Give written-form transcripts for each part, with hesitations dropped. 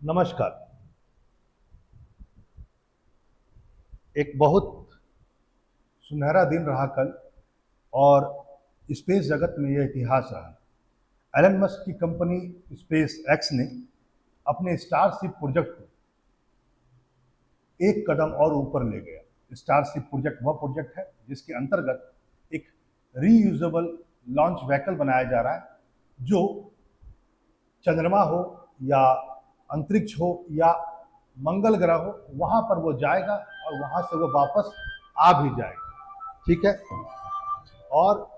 नमस्कार। एक बहुत सुनहरा दिन रहा कल और स्पेस जगत में यह इतिहास रहा। एलन मस्क की कंपनी स्पेस एक्स ने अपने स्टारशिप प्रोजेक्ट को एक कदम और ऊपर ले गया। स्टारशिप प्रोजेक्ट वह प्रोजेक्ट है जिसके अंतर्गत एक रीयूजेबल लॉन्च व्हीकल बनाया जा रहा है जो चंद्रमा हो या अंतरिक्ष हो या मंगल ग्रह हो, वहां पर वो जाएगा और वहां से वो वापस आ भी जाएगा। ठीक है। और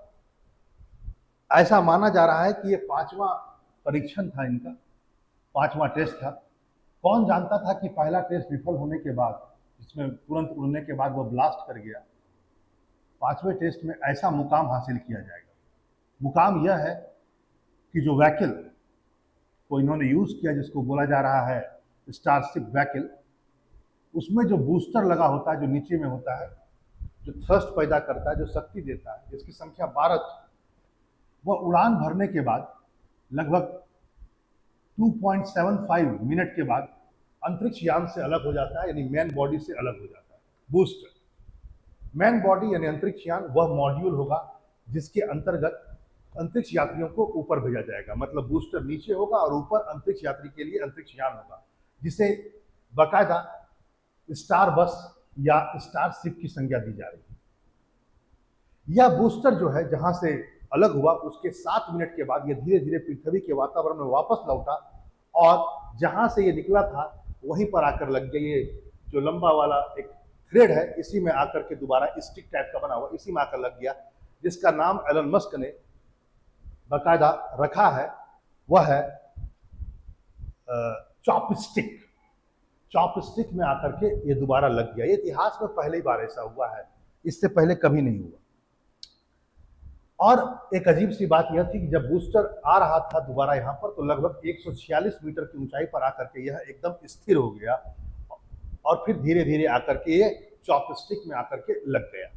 ऐसा माना जा रहा है कि ये पांचवा परीक्षण था इनका, पांचवा टेस्ट था। कौन जानता था कि पहला टेस्ट विफल होने के बाद, इसमें तुरंत उड़ने के बाद वो ब्लास्ट कर गया, पांचवें टेस्ट में ऐसा मुकाम हासिल किया जाएगा। मुकाम यह है कि जो व्हीकल को इन्होंने यूज किया, जिसको बोला जा रहा है स्टारशिप व्हीकल, उसमें जो बूस्टर लगा होता है, जो नीचे में होता है, जो थ्रस्ट पैदा करता है, जो शक्ति देता है, जिसकी संख्या 12 थी, वह उड़ान भरने के बाद लगभग 2.75 मिनट के बाद अंतरिक्ष यान से अलग हो जाता है, यानी मेन बॉडी से अलग हो जाता है। बूस्टर मेन बॉडी यानी अंतरिक्ष यान वह मॉड्यूल होगा जिसके अंतर्गत अंतरिक्ष यात्रियों को ऊपर भेजा जाएगा। मतलब बूस्टर नीचे होगा और ऊपर अंतरिक्ष यात्री के लिए अंतरिक्ष यान होगा, जिसे बाकायदा स्टार बस या स्टारशिप की संज्ञा दी जा रही है। यह बूस्टर जो है जहां से अलग हुआ, उसके 7 मिनट के बाद यह धीरे धीरे पृथ्वी के वातावरण में वापस लौटा और जहां से ये निकला था वहीं पर आकर लग गया। ये जो लंबा वाला एक थ्रेड है, इसी में आकर के दोबारा स्टिक टाइप का बना हुआ, इसी में आकर लग गया, जिसका नाम एलन मस्क ने बाकायदा रखा है, वह है चॉपस्टिक। चॉपस्टिक में आकर के ये दोबारा लग गया। ये इतिहास में पहली बार ऐसा हुआ है, इससे पहले कभी नहीं हुआ। और एक अजीब सी बात यह थी कि जब बूस्टर आ रहा था दोबारा यहाँ पर, तो लगभग 146 मीटर की ऊंचाई पर आकर के यह एकदम स्थिर हो गया और फिर धीरे धीरे आकर के ये चॉपस्टिक में आकर के लग गया।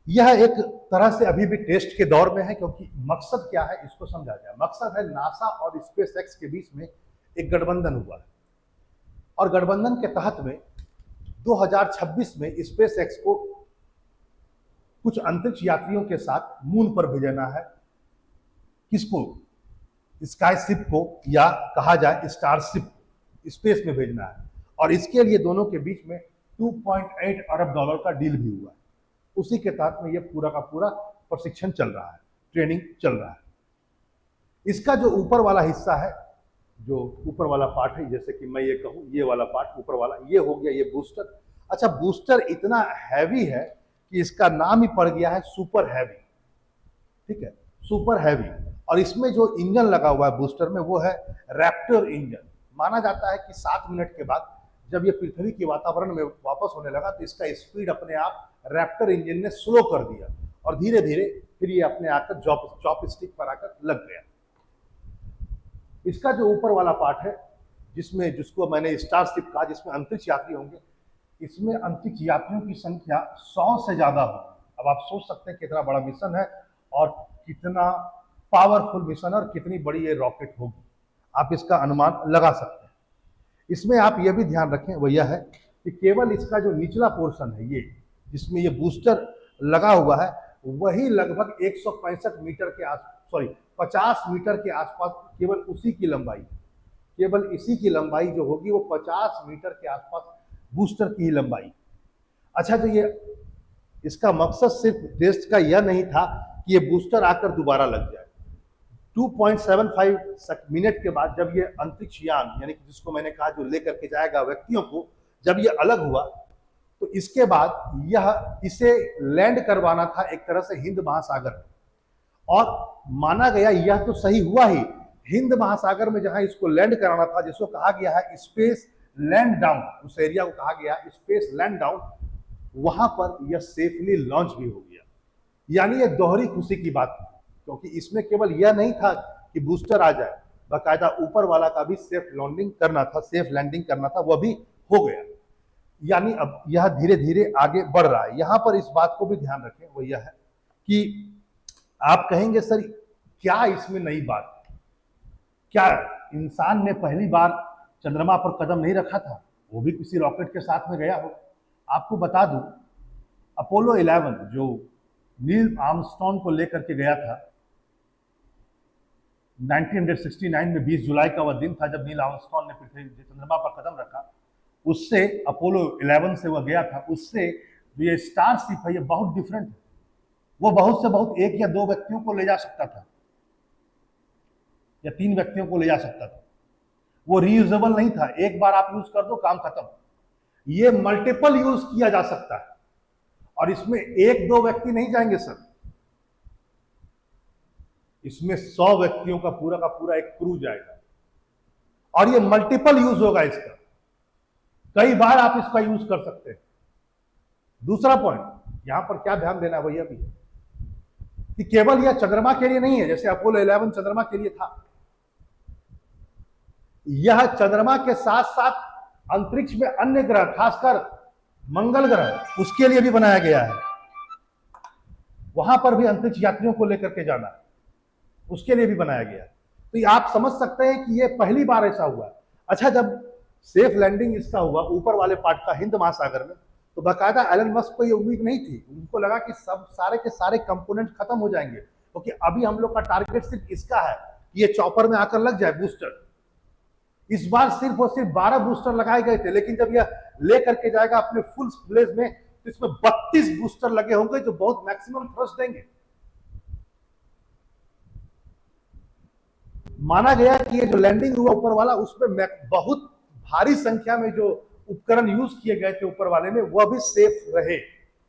यह एक तरह से अभी भी टेस्ट के दौर में है, क्योंकि मकसद क्या है इसको समझा जाए। मकसद है नासा और स्पेस एक्स के बीच में एक गठबंधन हुआ है और गठबंधन के तहत में 2026 में स्पेस एक्स को कुछ अंतरिक्ष यात्रियों के साथ मून पर भेजना है। किसको? स्काईशिप को, या कहा जाए स्टारशिप, स्पेस में भेजना है। और इसके लिए दोनों के बीच में 2.8 अरब डॉलर का डील भी हुआ है। उसी के तहत में यह पूरा का पूरा प्रशिक्षण चल रहा है, ट्रेनिंग चल रहा है। इसका जो ऊपर वाला हिस्सा है, जो ऊपर वाला पार्ट है, जैसे कि मैं ये कहूं, ये वाला पार्ट ऊपर वाला, ये हो गया ये बूस्टर। अच्छा, बूस्टर इतना हैवी है कि इसका नाम ही पड़ गया है सुपर हैवी। ठीक है, सुपर हैवी। और इसमें जो इंजन लगा हुआ है बूस्टर में, वो है रैप्टर इंजन। माना जाता है कि 7 मिनट के बाद जब ये पृथ्वी के वातावरण में वापस होने लगा, तो इसका स्पीड अपने आप रैप्टर इंजन ने स्लो कर दिया और धीरे धीरे फिर ये अपने आकर चॉपस्टिक पर आकर लग गया। इसका जो ऊपर वाला पार्ट है, जिसको मैंने स्टारशिप कहा, जिसमें अंतरिक्ष यात्री होंगे, इसमें अंतरिक्ष यात्रियों की संख्या 100 से ज्यादा होगी। अब आप सोच सकते हैं कितना बड़ा मिशन है और कितना पावरफुल मिशन है और कितनी बड़ी ये रॉकेट होगी। आप इसका अनुमान लगा सकते हैं। इसमें आप यह भी ध्यान रखें, वो यह है कि केवल इसका जो निचला पोर्शन है, ये जिसमें ये बूस्टर लगा हुआ है, वही लगभग 165 मीटर के 50 मीटर के आसपास, केवल उसी की लंबाई, केवल इसी की लंबाई जो होगी वो 50 मीटर के आसपास बूस्टर की ही लंबाई। अच्छा, तो ये इसका मकसद सिर्फ टेस्ट का यह नहीं था कि ये बूस्टर आकर दोबारा लग जाए। 2.75 मिनट के बाद जब ये अंतरिक्ष यान, यानी कि जिसको मैंने कहा जो लेकर के जाएगा व्यक्तियों को, जब ये अलग हुआ, तो इसके बाद यह इसे लैंड करवाना था एक तरह से हिंद महासागर में। और माना गया, यह तो सही हुआ ही, हिंद महासागर में जहां इसको लैंड कराना था, जिसको कहा गया है स्पेस लैंड डाउन, उस एरिया को कहा गया स्पेस लैंड डाउन, वहां पर यह सेफली लॉन्च भी हो गया। यानी यह दोहरी खुशी की बात थी, क्योंकि इसमें केवल यह नहीं था कि बूस्टर आ जाए, बाकायदा ऊपर वाला का भी सेफ लैंडिंग करना था, सेफ लैंडिंग करना था, वह भी हो गया। यानी अब यह धीरे धीरे आगे बढ़ रहा है। यहां पर इस बात को भी ध्यान रखें, वो यह है कि आप कहेंगे सर क्या इसमें नई बात, क्या इंसान ने पहली बार चंद्रमा पर कदम नहीं रखा था, वो भी किसी रॉकेट के साथ में गया हो। आपको बता दूं, अपोलो 11 जो नील आर्मस्ट्रॉन्ग को लेकर के गया था 1969 में, 20 जुलाई का वह दिन था जब नील आर्मस्ट्रॉन्ग ने पृथ्वी चंद्रमा पर कदम रखा। उससे अपोलो 11 से वह गया था, उससे ये स्टारशिप है ये बहुत डिफरेंट है। वो बहुत से बहुत 1 या 2 व्यक्तियों को ले जा सकता था या 3 व्यक्तियों को ले जा सकता था। वो रीयूजेबल नहीं था, एक बार आप यूज कर दो काम खत्म। ये मल्टीपल यूज किया जा सकता है और इसमें 1-2 व्यक्ति नहीं जाएंगे सर, इसमें 100 व्यक्तियों का पूरा एक क्रू जाएगा और ये मल्टीपल यूज होगा इसका, कई बार आप इसका यूज कर सकते हैं। दूसरा पॉइंट यहां पर क्या ध्यान देना भैया भी कि केवल यह चंद्रमा के लिए नहीं है, जैसे अपोलो 11 चंद्रमा के लिए था, यह चंद्रमा के साथ साथ अंतरिक्ष में अन्य ग्रह, खासकर मंगल ग्रह, उसके लिए भी बनाया गया है। वहां पर भी अंतरिक्ष यात्रियों को लेकर के जाना है, उसके लिए भी बनाया गया है। तो आप समझ सकते हैं कि यह पहली बार ऐसा हुआ। अच्छा, जब सेफ लैंडिंग इसका हुआ ऊपर वाले पार्ट का हिंद महासागर में, तो बाकायदा एलन मस्क को ये उम्मीद नहीं थी। उनको लगा कि सब सारे के सारे कंपोनेंट खत्म हो जाएंगे, क्योंकि अभी हम लोग का टारगेट सिर्फ इसका है कि ये चॉपर में आकर लग जाए बूस्टर। इस बार सिर्फ और सिर्फ 12 बूस्टर लगाए गए थे, लेकिन जब यह लेकर के जाएगा अपने फुल प्लेस में तो इसमें 32 बूस्टर लगे होंगे जो बहुत मैक्सिमम थ्रस्ट देंगे। माना गया कि ये जो लैंडिंग हुआ ऊपर वाला, उसमें बहुत भारी संख्या में जो उपकरण यूज किए गए थे ऊपर वाले में, वह भी सेफ रहे,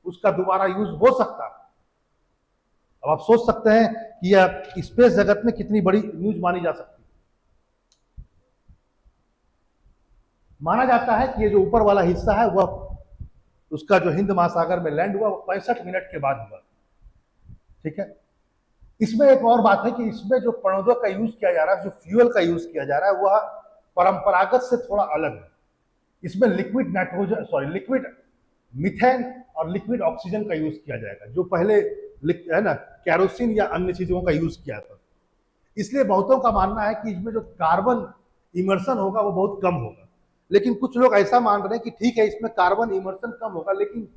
उसका दोबारा यूज हो सकता। अब आप सोच सकते हैं कि यह स्पेस जगत में कितनी बड़ी न्यूज मानी जा सकती है। माना जाता है कि ये जो ऊपर वाला हिस्सा है वह उसका जो हिंद महासागर में लैंड हुआ वो 65 मिनट के बाद हुआ। ठीक है, इसमें एक और बात है कि इसमें जो प्रणोदक का यूज किया जा रहा है, जो फ्यूल का यूज किया जा रहा है, वह परंपरागत से थोड़ा अलग है। इसमें लिक्विड मीथेन और लिक्विड ऑक्सीजन का यूज किया जाएगा, जो पहले है ना कैरोसिन या अन्य चीजों का यूज किया था। इसलिए बहुतों का मानना है कि इसमें जो कार्बन इमर्शन होगा वो बहुत कम होगा। लेकिन कुछ लोग ऐसा मान रहे हैं कि ठीक है, इसमें कार्बन इमर्शन कम होगा, लेकिन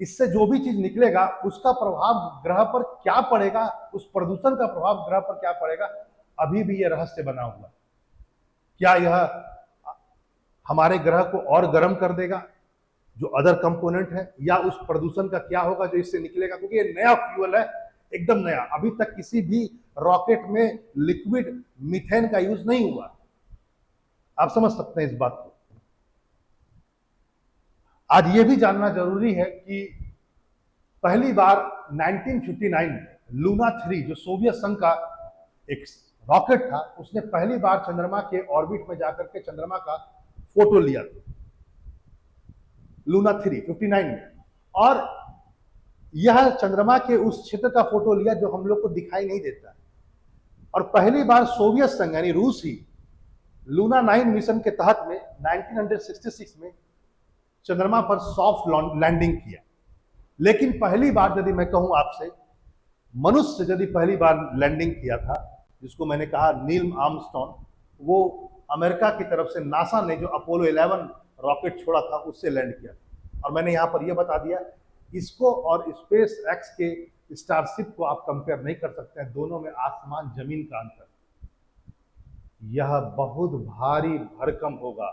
इससे जो भी चीज निकलेगा उसका प्रभाव ग्रह पर क्या पड़ेगा, उस प्रदूषण का प्रभाव ग्रह पर क्या पड़ेगा, अभी भी यह रहस्य बना हुआ। क्या यह हमारे ग्रह को और गर्म कर देगा जो अदर कंपोनेंट है, या उस प्रदूषण का क्या होगा जो इससे निकलेगा, क्योंकि ये नया फ्यूल है, एकदम नया। अभी तक किसी भी रॉकेट में लिक्विड मीथेन का यूज नहीं हुआ। आप समझ सकते हैं इस बात को। आज ये भी जानना जरूरी है कि पहली बार 1959 में लूना 3 जो सोवियत संघ का एक रॉकेट था, उसने पहली बार चंद्रमा के ऑर्बिट में जाकर के चंद्रमा का फोटो लिया था, लूना 3 59 में। और यह चंद्रमा के उस क्षेत्र का फोटो लिया जो हम लोग को दिखाई नहीं देता। और पहली बार सोवियत संघ यानी रूस ही लूना 9 मिशन के तहत में 1966 में चंद्रमा पर सॉफ्ट लैंडिंग किया। लेकिन पहली बार यदि मैं कहूं आपसे, मनुष्य यदि पहली बार लैंडिंग किया था, जिसको मैंने कहा नील आर्मस्ट्रॉन्ग, वो अमेरिका की तरफ से नासा ने जो अपोलो 11 रॉकेट छोड़ा था उससे लैंड किया था। और मैंने यहां पर यह बता दिया, इसको और स्पेस एक्स के स्टारशिप को आप कंपेयर नहीं कर सकते हैं, दोनों में आसमान जमीन का अंतर। यह बहुत भारी भरकम होगा,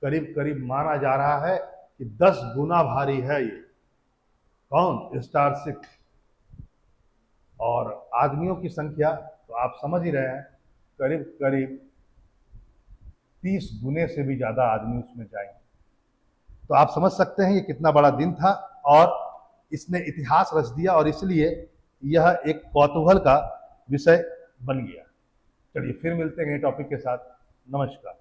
करीब करीब माना जा रहा है कि 10 गुना भारी है ये। कौन? स्टारशिप। और आदमियों की संख्या तो आप समझ ही रहे हैं, करीब करीब 30 गुने से भी ज्यादा आदमी उसमें जाएंगे। तो आप समझ सकते हैं ये कितना बड़ा दिन था और इसने इतिहास रच दिया, और इसलिए यह एक कौतूहल का विषय बन गया। चलिए फिर मिलते हैं टॉपिक के साथ। नमस्कार।